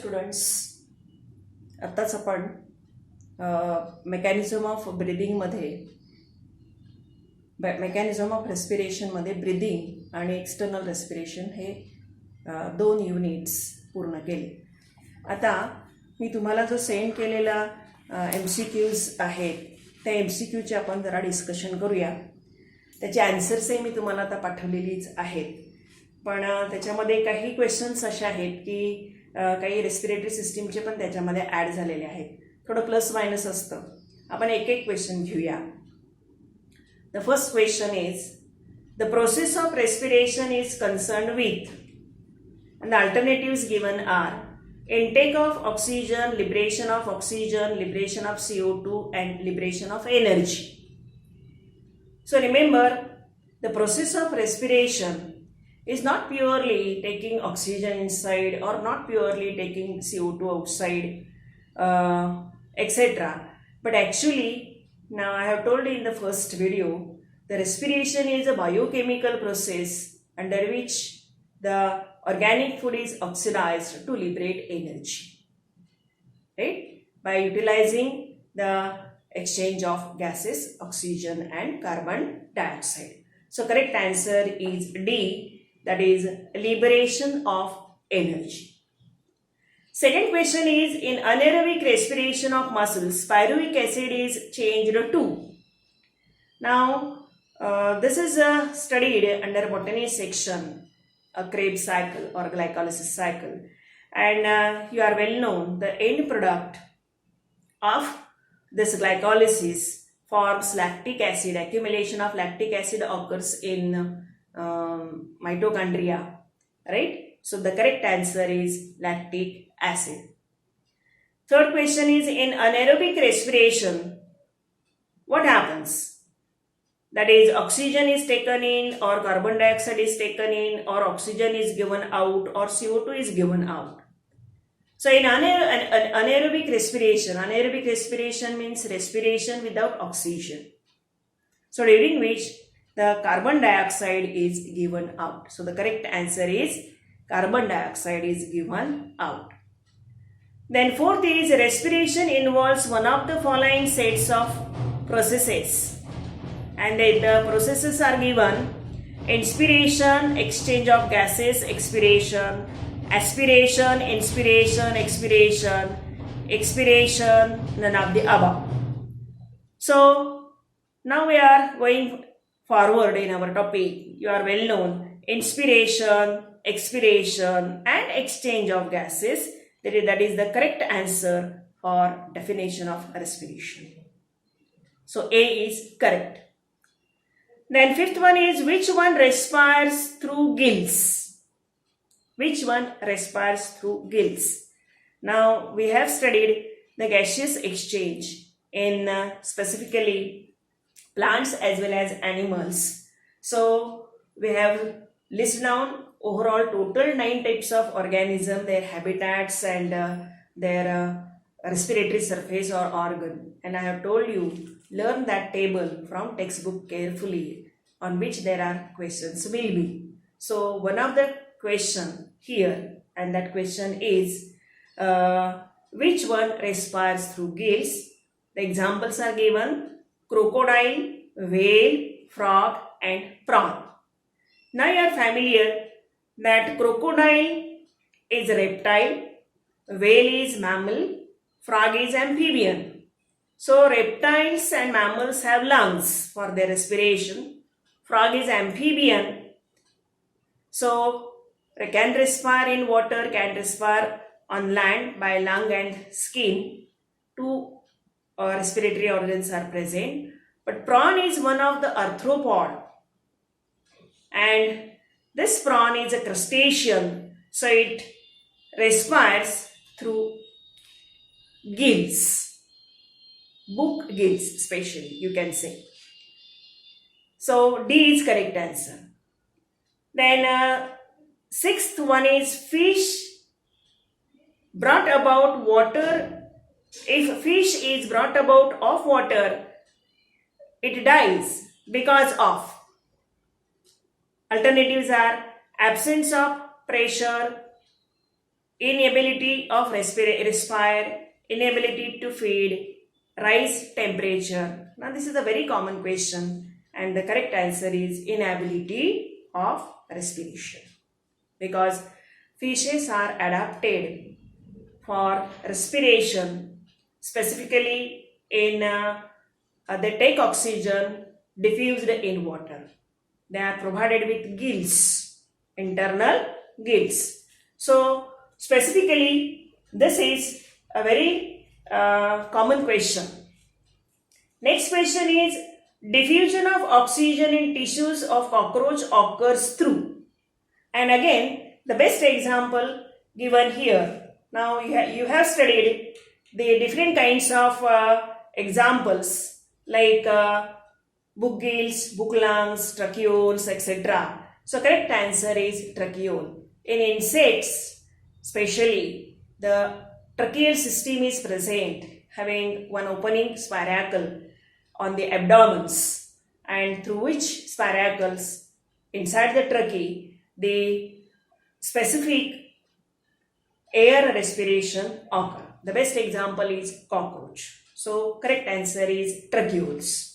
Students, आत्ताच आपण mechanism of ब्रिदिंगमध्ये मेकॅनिझम ऑफ रेस्पिरेशनमध्ये ब्रिदिंग आणि एक्सटर्नल रेस्पिरेशन हे 2 युनिट्स पूर्ण केले. आता मी तुम्हाला जो सेंड केलेला MCQs आहेत त्या MCQचे आपण जरा डिस्कशन करूया. त्याचे ॲन्सर्सही मी तुम्हाला आता पाठवलेलीच आहेत, पण त्याच्यामध्ये काही क्वेश्चन्स असे आहेत की काही रेस्पिरेटरी सिस्टीमचे पण त्याच्यामध्ये ॲड झालेले आहेत. थोडं प्लस मायनस असतं. आपण एक एक क्वेश्चन घेऊया. The first question is the process of respiration is concern with and the alternatives given are intake of oxygen, liberation of CO2 and liberation of energy. So remember, the process of respiration is not purely taking oxygen inside or not purely taking CO2 outside, etc. But actually, now I have told you in the first video, the respiration is a biochemical process under which the organic food is oxidized to liberate energy, right? By utilizing the exchange of gases, oxygen and carbon dioxide. So correct answer is D, that is liberation of energy. Second question is, in anaerobic respiration of muscles, pyruvic acid is changed to. Now, this is studied under botany section, a Krebs cycle or glycolysis cycle, and you are well known the end product of this glycolysis forms lactic acid. Accumulation of lactic acid occurs in mitochondria, right? So the correct answer is lactic acid. Third question is, in anaerobic respiration, what happens? That is, oxygen is taken in or carbon dioxide is taken in, or oxygen is given out or CO2 is given out. So in anaerobic respiration means respiration without oxygen. So during which the carbon dioxide is given out. So the correct answer is carbon dioxide is given out. Then fourth is, respiration involves one of the following sets of processes. And the processes are given: inspiration, exchange of gases, expiration, aspiration, inspiration, expiration, expiration, none of the above. So now we are going forward in our topic. You are well known: inspiration, expiration and exchange of gases. That is the correct answer for definition of respiration. So A is correct. Then fifth one is, which one respires through gills? Which one respires through gills? Now we have studied the gaseous exchange in specifically plants as well as animals. So we have listed down overall total 9 types of organism, their habitats and their respiratory surface or organ. And I have told you, learn that table from textbook carefully, on which there are questions will be. So one of the question here, and that question is, which one respires through gills? The examples are given: crocodile, whale, frog and prawn. Now you are familiar that crocodile is a reptile, whale is mammal, frog is amphibian. So reptiles and mammals have lungs for their respiration. Frog is amphibian, so can respire in water, can respire on land by lung and skin. 2 respiratory organs are present. But prawn is one of the arthropod, and this prawn is a crustacean, so it respires through gills, book gills especially, you can say. So D is correct answer. Then sixth one is, fish brought about water. If fish is brought about of water, it dies because of. Alternatives are absence of pressure, inability of respire, inability to feed, rise temperature. Now this is a very common question and the correct answer is inability of respiration, because fishes are adapted for respiration, specifically in they take oxygen diffused in water. They are provided with gills, internal gills. So specifically this is a very common question. Next question is diffusion of oxygen in tissues of cockroach occurs through. And again the best example given here. Now you have studied the different kinds of examples like book gills, book lungs, tracheoles, etc. So correct answer is tracheole. In insects, especially, the tracheal system is present, having one opening spiracle on the abdomens, and through which spiracles inside the trache, the specific air respiration occur. The best example is cockroach. So correct answer is tracheoles.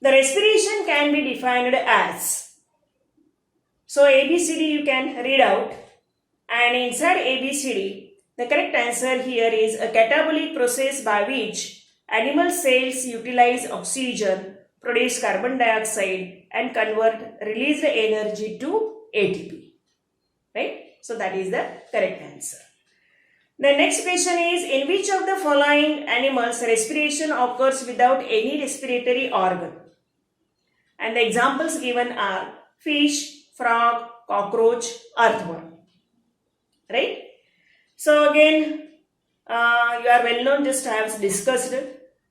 The respiration can be defined as, so ABCD you can read out, and inside ABCD the correct answer here is a catabolic process by which animal cells utilize oxygen, produce carbon dioxide and convert released energy to ATP. Right? So that is the correct answer. The next question is, in which of the following animals respiration occurs without any respiratory organ? And the examples given are fish, frog, cockroach, earthworm. Right? So again, you are well known, just I have discussed.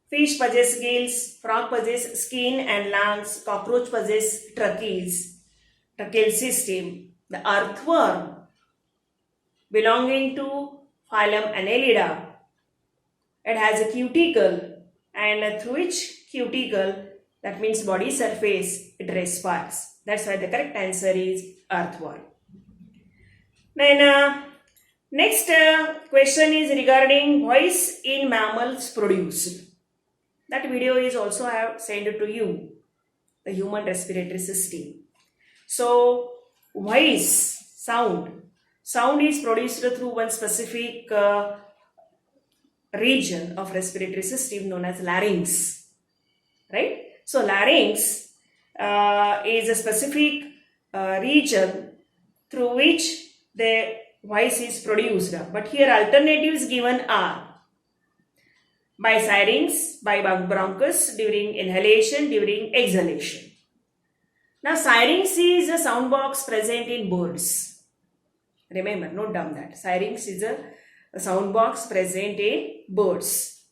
Fish possess gills, frog possess skin and lungs, cockroach possess tracheal system. The earthworm belonging to phylum Annelida, it has a cuticle, and through which cuticle, that means body surface, it respires. That's why the correct answer is earthworm. Then next question is regarding voice in mammals produced. That video is also I have sent to you, the human respiratory system. So voice, sound is produced through one specific region of respiratory system known as larynx. Right? So larynx is a specific region through which the voice is produced. But here alternatives given are by syrinx, by bronchus during inhalation, during exhalation. Now syrinx is a sound box present in birds. Remember, note down that. Syrinx is a sound box present in birds.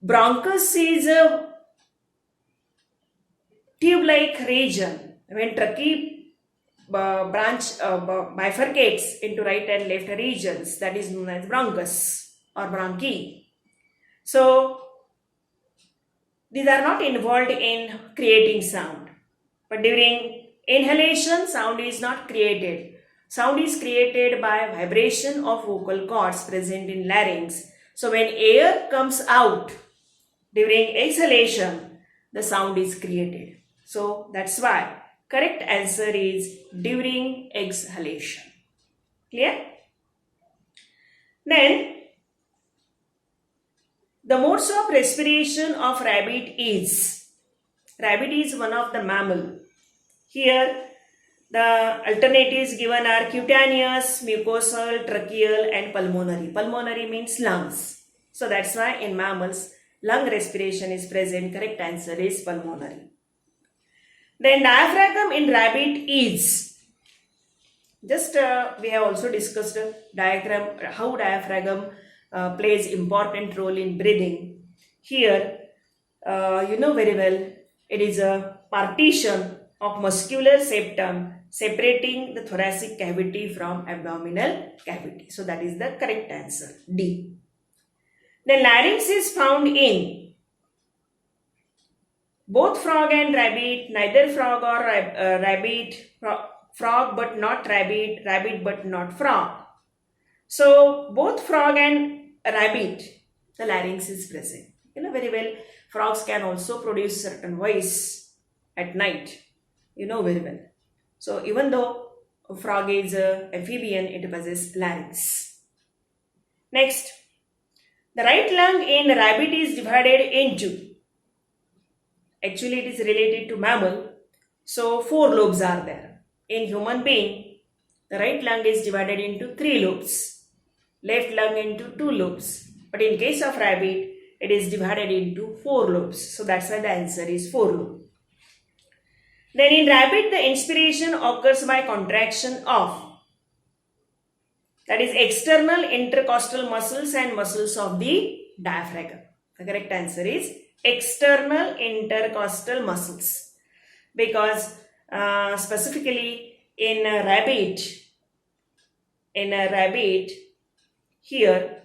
Bronchus is a tube-like region. When trachea bifurcates into right and left regions, that is known as bronchus or bronchi. So these are not involved in creating sound. But during inhalation, sound is not created. Sound is created by vibration of vocal cords present in larynx. So when air comes out during exhalation, the sound is created. So that's why correct answer is during exhalation. Clear? Then the modes of respiration of rabbit is one of the mammal. Here the alternatives given are cutaneous, mucosal, tracheal and pulmonary. Pulmonary means lungs. So that's why in mammals lung respiration is present. Correct answer is pulmonary. Then diaphragm in rabbit is, just we have also discussed how diaphragm plays important role in breathing. Here you know very well, it is a partition of muscular septum separating the thoracic cavity from abdominal cavity. So that is the correct answer, D. The larynx is found in both frog and rabbit, neither frog or rabbit, frog but not rabbit, rabbit but not frog. So both frog and rabbit, the larynx is present. You know very well, frogs can also produce certain voice at night. You know very well. So even though a frog is a amphibian, it possesses larynx. Next, the right lung in rabbit is divided into. Actually, it is related to mammal. So four lobes are there. In human being, the right lung is divided into three lobes. Left lung into two lobes. But in case of rabbit, it is divided into four lobes. So that's why the answer is four lobes. Then in rabbit, the inspiration occurs by contraction of, that is, external intercostal muscles and muscles of the diaphragm. The correct answer is external intercostal muscles, because specifically in a rabbit, here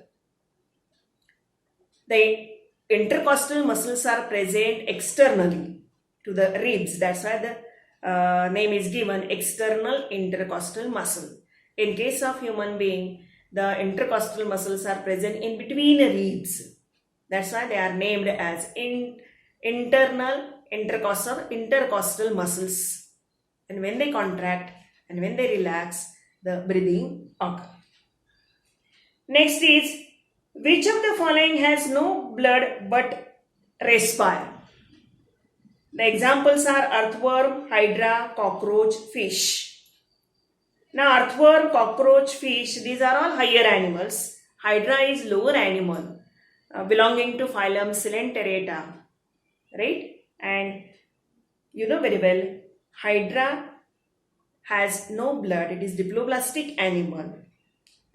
the intercostal muscles are present externally to the ribs. That's why the name is given external intercostal muscle. In case of human being, the intercostal muscles are present in between the ribs. That's why they are named as internal intercostal muscles. And when they contract and when they relax, the breathing occurs. Next is, which of the following has no blood but respire? The examples are earthworm, hydra, cockroach, fish. Now earthworm, cockroach, fish, these are all higher animals. Hydra is lower animal belonging to phylum Coelenterata, right? And you know very well, hydra has no blood. It is diploblastic animal.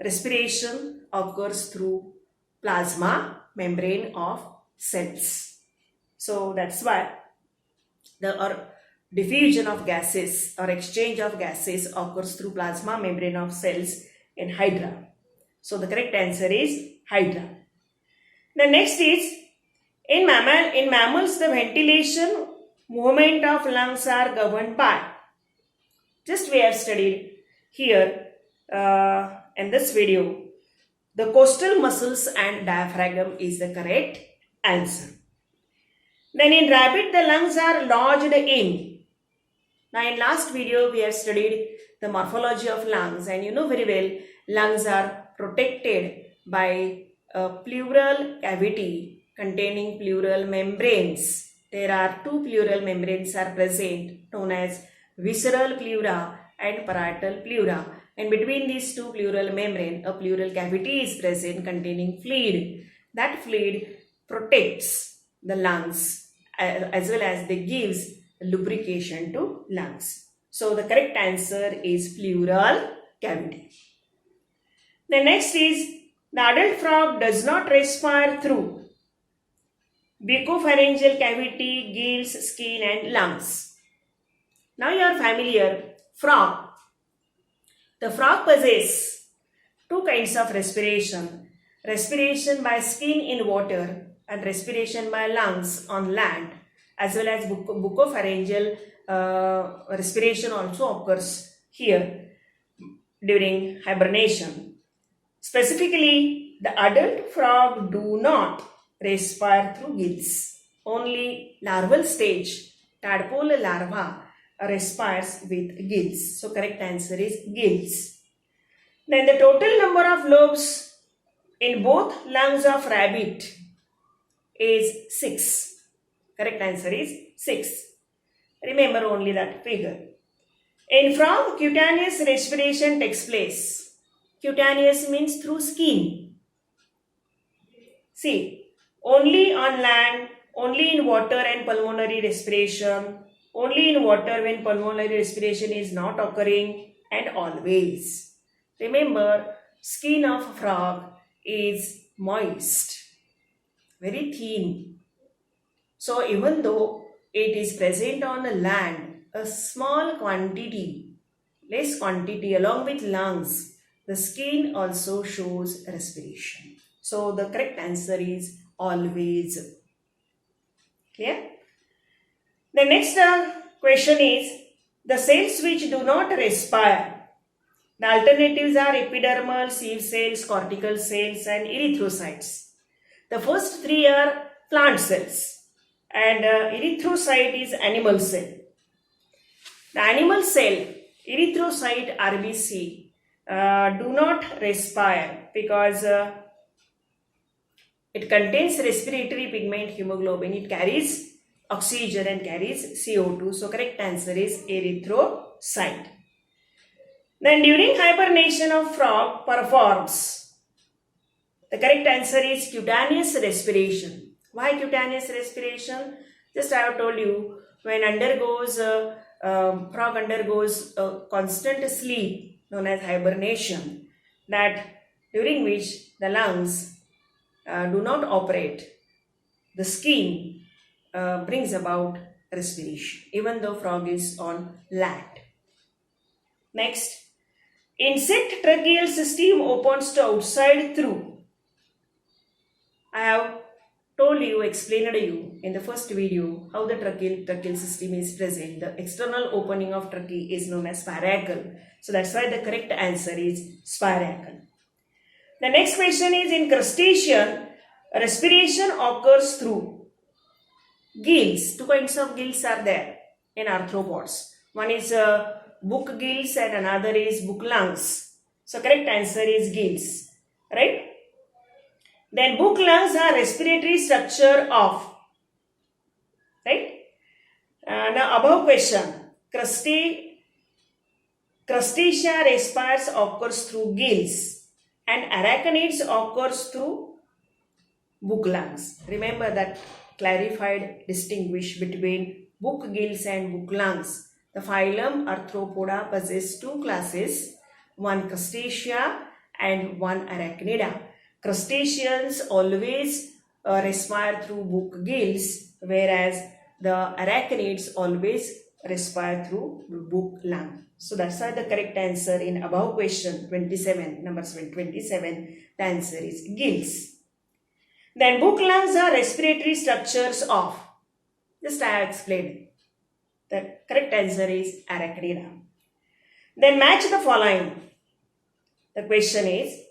Respiration occurs through plasma membrane of cells. So that's why the diffusion of gases or exchange of gases occurs through plasma membrane of cells in hydra. So the correct answer is hydra. The next is, in mammals, the ventilation movement of lungs are governed by. Just we have studied here in this video, the costal muscles and diaphragm is the correct answer. Then in rabbit, the lungs are lodged in. Now in last video, we have studied the morphology of lungs, and you know very well, lungs are protected by a pleural cavity containing pleural membranes. There are two pleural membranes are present, known as visceral pleura and parietal pleura. And between these two pleural membrane, a pleural cavity is present containing fluid. That fluid protects the lungs as well as they gives lubrication to lungs. So the correct answer is pleural cavity. The next is, the adult frog does not respire through bucopharyngeal cavity, gills, skin and lungs. Now you are familiar, frog. The frog possesses two kinds of respiration. Respiration by skin in water and respiration by lungs on land, as well as bucopharyngeal respiration also occurs here during hibernation. Specifically, the adult frog do not respire through gills. Only larval stage, tadpole larva, respires with gills. So correct answer is gills. Then the total number of lobes in both lungs of rabbit is 6. Correct answer is 6. Remember only that figure. In frog, cutaneous respiration takes place. Cutaneous means through skin. See, only on land, only in water and pulmonary respiration, only in water when pulmonary respiration is not occurring, and always. Remember, skin of frog is moist, very thin. So even though it is present on the land, a small quantity, less quantity along with lungs, the skin also shows respiration. So the correct answer is always. Clear? The next question is, the cells which do not respire The alternatives are epidermal, sieve cells, cortical cells, and erythrocytes. The first three are plant cells, and erythrocyte is animal cell. The animal cell, erythrocyte RBC, do not respire because it contains respiratory pigment hemoglobin. It carries oxygen and carries CO2. So correct answer is erythrocyte. Then during hibernation of frog performs. The correct answer is cutaneous respiration. Why cutaneous respiration? Just I have told you, when frog undergoes constant sleep known as hibernation, that during which the lungs do not operate, the skin brings about respiration even though frog is on land. Next, insect tracheal system opens to outside through. I have explained to you in the first video how the tracheal system is present. The external opening of trachea is known as spiracle. So that's why the correct answer is spiracle. The next question is, in crustacean, respiration occurs through gills. Two kinds of gills are there in arthropods. One is book gills and another is book lungs. So correct answer is gills, right? Then book lungs are respiratory structure of, right? Now above question, crustacea respires occurs through gills and arachnids occurs through book lungs. Remember that clarified distinguish between book gills and book lungs. The phylum Arthropoda possesses two classes, one crustacea and one arachnida. Crustaceans always respire through book gills, whereas the arachnids always respire through book lung. So that's why the correct answer in above question 27, number 27, the answer is gills. Then book lungs are respiratory structures of, just I have explained. The correct answer is arachnida. Then match the following. The question is,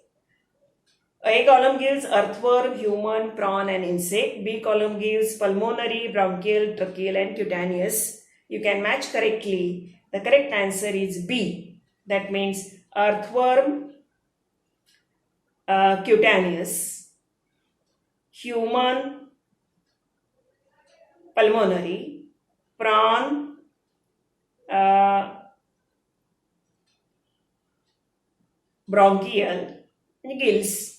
A column gives earthworm, human, prawn and insect. B column gives pulmonary, bronchial, tracheal and cutaneous. You can match correctly. The correct answer is B. That means earthworm, cutaneous, human, pulmonary, prawn, bronchial, and gills,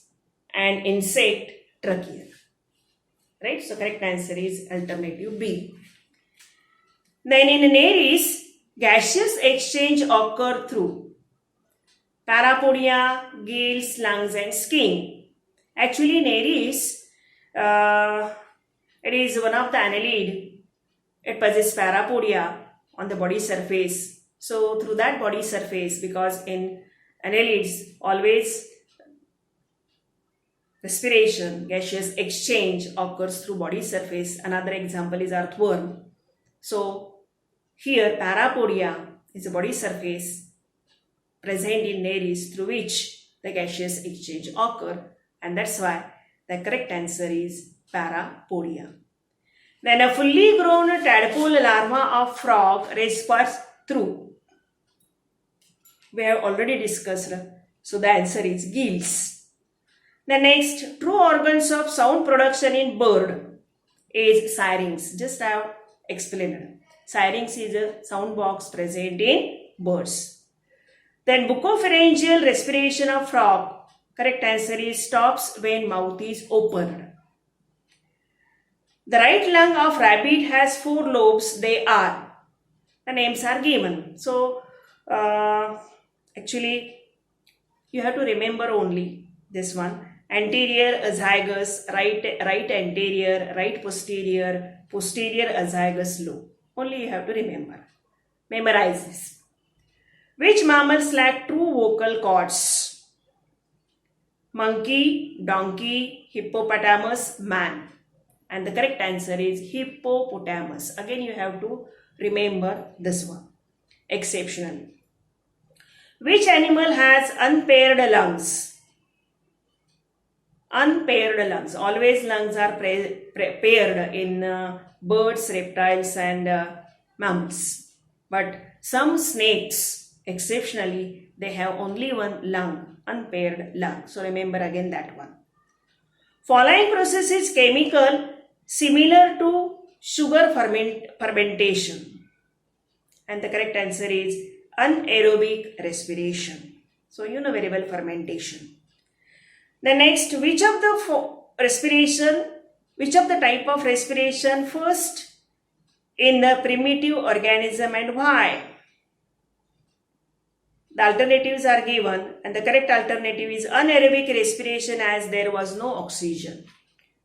and insect tracheal. Right? So correct answer is alternative B. Then in Nereis, gaseous exchange occur through parapodia, gills, lungs and skin. Actually Nereis, it is one of the annelid. It possesses parapodia on the body surface. So through that body surface, because in annelids always respiration, gaseous exchange occurs through body surface. Another example is earthworm. So here parapodia is a body surface present in Nereis through which the gaseous exchange occur, and that's why the correct answer is parapodia. Then a fully grown tadpole larva of frog respires through. We have already discussed. So the answer is gills. The next, true organs of sound production in bird is syrinx. Just I have explained. Syrinx is a sound box present in birds. Then bucopharyngeal respiration of frog. Correct answer is stops when mouth is opened. The right lung of rabbit has 4 lobes. They are. The names are given. So actually you have to remember only this one. Anterior azygous, right anterior, right posterior, posterior azygous lobe. Only you have to remember. Memorize this. Which mammals lack true vocal cords? Monkey, donkey, hippopotamus, man. And the correct answer is hippopotamus. Again you have to remember this one. Exceptionally. Which animal has unpaired lungs? Unpaired lungs. Always lungs are paired in birds, reptiles and mammals. But some snakes, exceptionally, they have only one lung, unpaired lung. So remember again that one. Following process is chemical similar to sugar fermentation. And the correct answer is anaerobic respiration. So you know very well fermentation. The next, which of the type of respiration first in the primitive organism and why? The alternatives are given and the correct alternative is anaerobic respiration as there was no oxygen.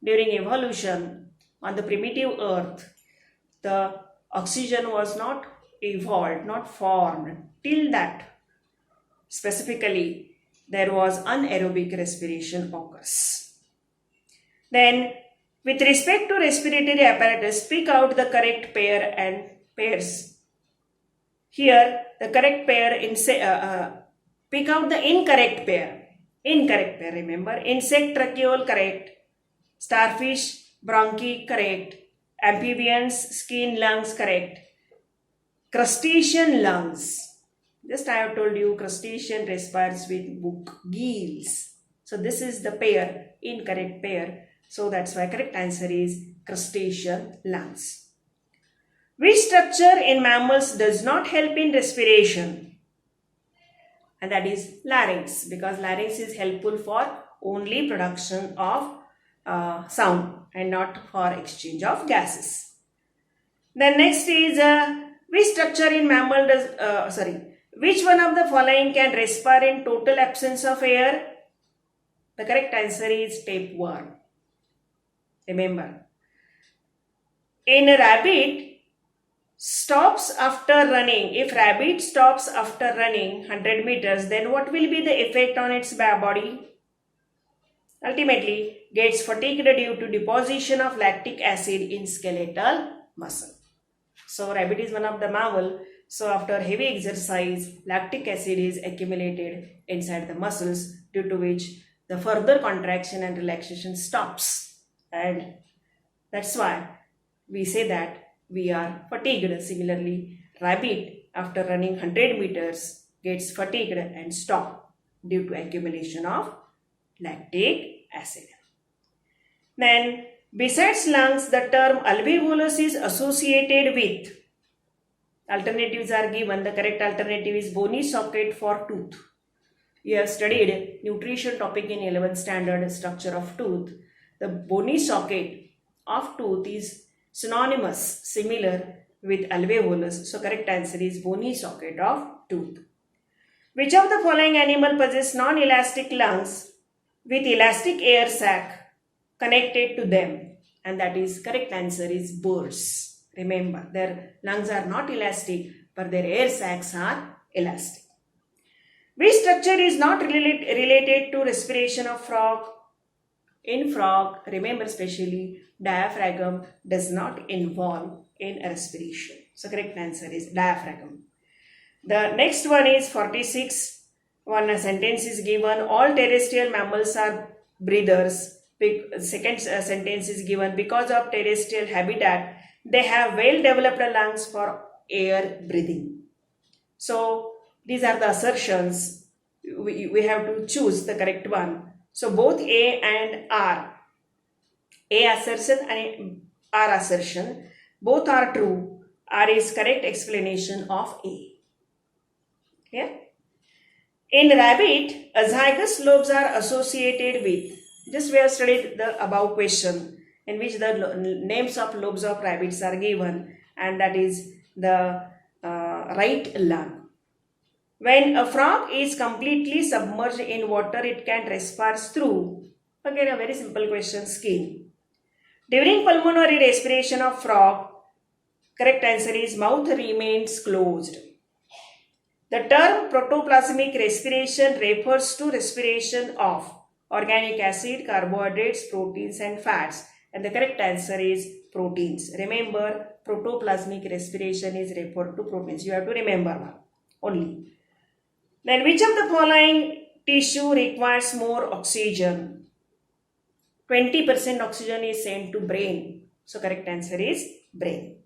During evolution on the primitive earth, the oxygen was not evolved, not formed. Till that, specifically, there was anaerobic respiration occurs. Then, with respect to respiratory apparatus, pick out the correct pair and pairs. Here, the correct pair, pick out the incorrect pair. Incorrect pair, remember. Insect tracheole, correct. Starfish, bronchi, correct. Amphibians, skin, lungs, correct. Crustacean lungs. Just I have told you, crustacean respires with book gills. So this is the pair, incorrect pair. So that's why correct answer is crustacean lungs. Which structure in mammals does not help in respiration? And that is larynx, because larynx is helpful for only production of sound and not for exchange of gases. Then next is which structure in mammal which one of the following can respire in total absence of air? The correct answer is tapeworm. Remember, in a rabbit stops after running, if rabbit stops after running 100 meters, then what will be the effect on its body? Ultimately, gets fatigued due to deposition of lactic acid in skeletal muscle. So, rabbit is one of the mammal. So, after heavy exercise, lactic acid is accumulated inside the muscles, due to which the further contraction and relaxation stops. And that's why we say that we are fatigued. Similarly, rabbit after running 100 meters gets fatigued and stop due to accumulation of lactic acid. Then, besides lungs, the term alveolus is associated with. Alternatives are given. The correct alternative is bony socket for tooth. You have studied nutrition topic in 11th standard, structure of tooth. The bony socket of tooth is synonymous, similar with alveolus. So correct answer is bony socket of tooth. Which of the following animal possess non-elastic lungs with elastic air sac connected to them? And that is correct answer is birds. Remember, their lungs are not elastic, but their air sacs are elastic. Which structure is not related to respiration of frog? In frog, remember specially, diaphragm does not involve in respiration. So correct answer is diaphragm. The next one is 46. One sentence is given. All terrestrial mammals are breathers. Second sentence is given. Because of terrestrial habitat, they have well-developed lungs for air breathing. So these are the assertions. We have to choose the correct one. So both A and R, A assertion and R assertion, both are true. R is correct explanation of A. Clear? In rabbit, azygous lobes are associated with. Just we have studied the above question in which the names of lobes of rabbits are given, and that is the right lung. When a frog is completely submerged in water, it can respire through. Again, a very simple question, skin. During pulmonary respiration of frog, correct answer is mouth remains closed. The term protoplasmic respiration refers to respiration of organic acid, carbohydrates, proteins and fats. And the correct answer is proteins. Remember, protoplasmic respiration is referred to proteins. You have to remember one only. Then which of the following tissue requires more oxygen? 20% oxygen is sent to brain. So correct answer is brain.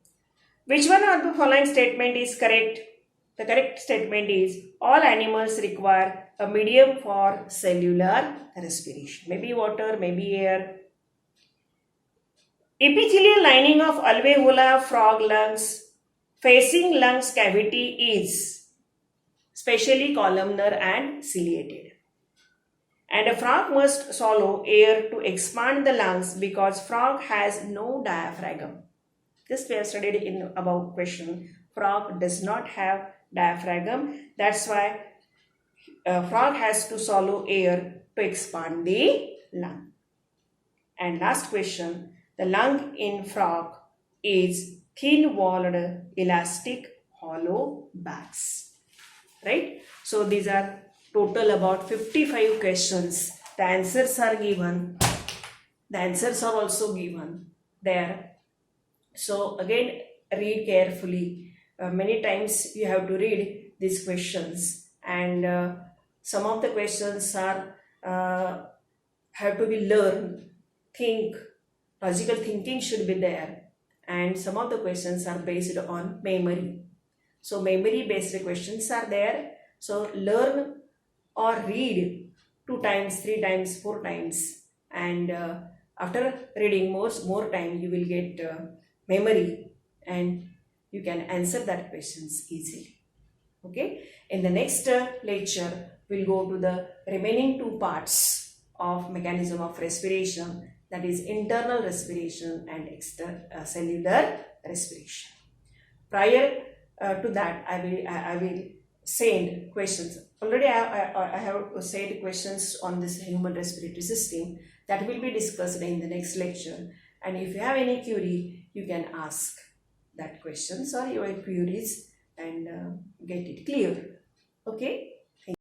Which one of the following statement is correct? The correct statement is all animals require a medium for cellular respiration. Maybe water, maybe air. Epithelial lining of alveolar frog lungs facing lungs cavity is specially columnar and ciliated. And a frog must swallow air to expand the lungs because frog has no diaphragm. This we have studied in above question. Frog does not have diaphragm. That's why a frog has to swallow air to expand the lung. And last question, the lung in frog is thin-walled, elastic, hollow bags. Right? So these are total about 55 questions. The answers are given. The answers are also given there. So again, read carefully. Many times you have to read these questions, and some of the questions are have to be learned. Think, logical thinking should be there, and some of the questions are based on memory. So memory based questions are there. So learn or read 2 times, 3 times, 4 times, and after reading more time you will get memory and you can answer that questions easily. Okay, in the next lecture we'll go to the remaining 2 parts of mechanism of respiration, that is internal respiration and cellular respiration. Prior to that I will send questions. Already I have sent questions on this human respiratory system that will be discussed in the next lecture, and if you have any query you can ask that questions or your queries and get it clear. Okay.